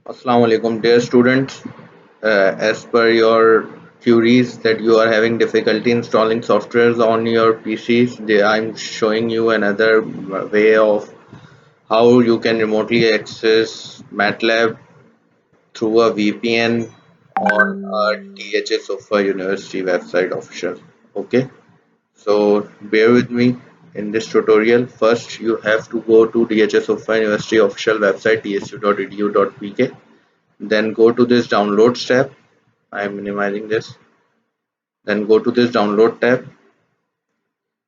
Assalamu alaikum, dear students. As per your queries that you are having difficulty installing softwares on your PCs, I'm showing you another way of how you can remotely access Matlab through a VPN on a DHA Suffa University website official. Okay, so bear with me in this tutorial. First, you have to go to DHA Suffa University official website dsu.edu.pk. Then go to this downloads tab. I am minimizing this. Then go to this download tab.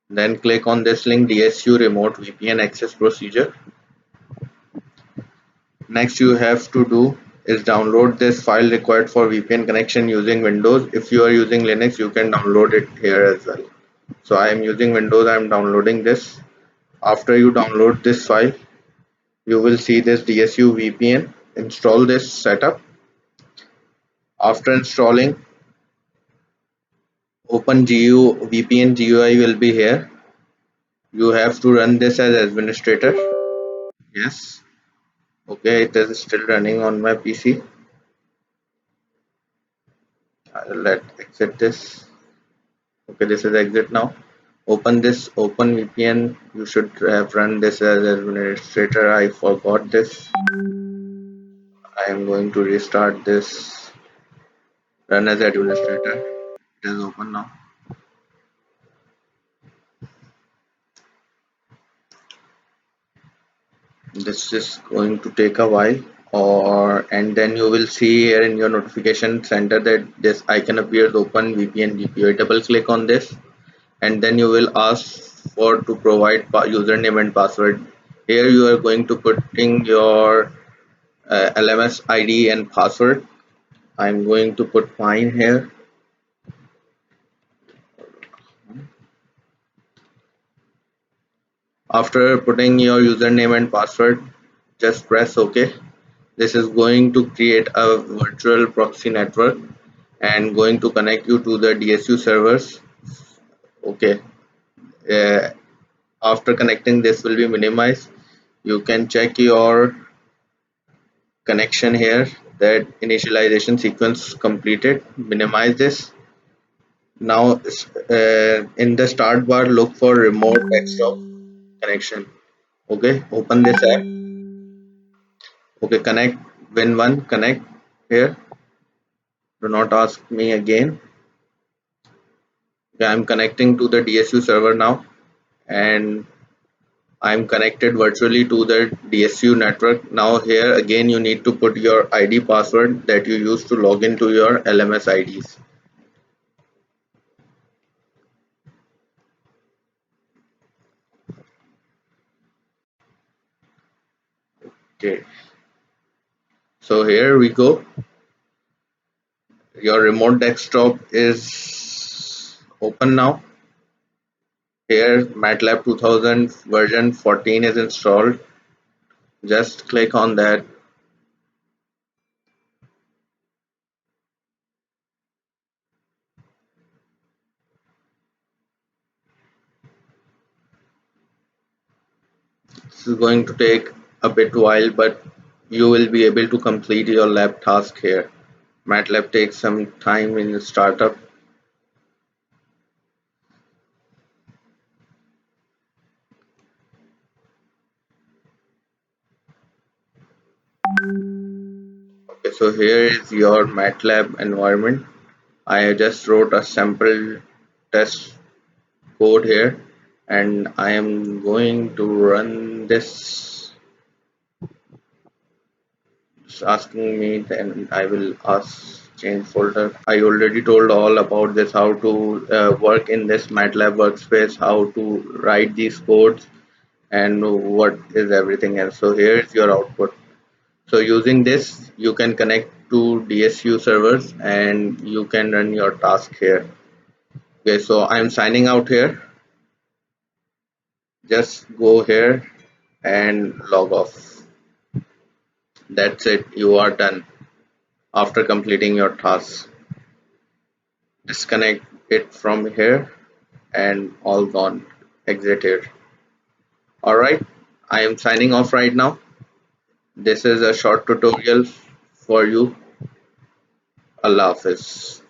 Then click on this link DSU remote VPN access procedure. Next you have to do is download this file required for VPN connection using Windows. If you are using Linux, you can download it here as well. So I am using Windows, I am downloading this. After you download this file, you will see this DSU VPN. Install this setup. After installing, open GU VPN GUI will be here. You have to run this as administrator. Yes. Okay, it is still running on my PC. Let exit this. Okay, this is exit now. Open this open VPN. You should have run this as administrator. I forgot this. I am going to restart this. Run as administrator. It is open now. This is going to take a while, or and then you will see here in your notification center that this icon appears, open VPN GPO. Double click on this, and then you will ask for to provide username and password. Here you are going to putting your LMS ID and password. I'm going to put mine here. After putting your username and password, just press OK. This is going to create a virtual proxy network and going to connect you to the DSU servers. Okay. Uh, After connecting, this will be minimized. You can check your connection here, that initialization sequence completed. Minimize this. Now in the start bar, look for remote desktop connection. Okay, open this app. Okay, connect. Win one, connect here. Do not ask me again. Okay, I'm connecting to the DSU server now, and I'm connected virtually to the DSU network. Now here again you need to put your ID password that you use to log into your LMS IDs. Okay, so here we go. Your remote desktop is open now. Here Matlab 2000 version 14 is installed. Just click on that. This is going to take a bit while, but you will be able to complete your lab task here. Matlab takes some time in the startup. Okay, so here is your Matlab environment. I just wrote a sample test code here, and I am going to run this. It's asking me, then I will ask change folder. I already told all about this, how to work in this Matlab workspace, how to write these codes, and what is everything else. So here is your output. So using this, you can connect to DSU servers and you can run your task here. Okay, so I'm signing out here. Just go here and log off. That's it. You are done after completing your task. Disconnect it from here and all gone. Exit here. Alright, I am signing off right now. This is a short tutorial for you. Allah Hafiz.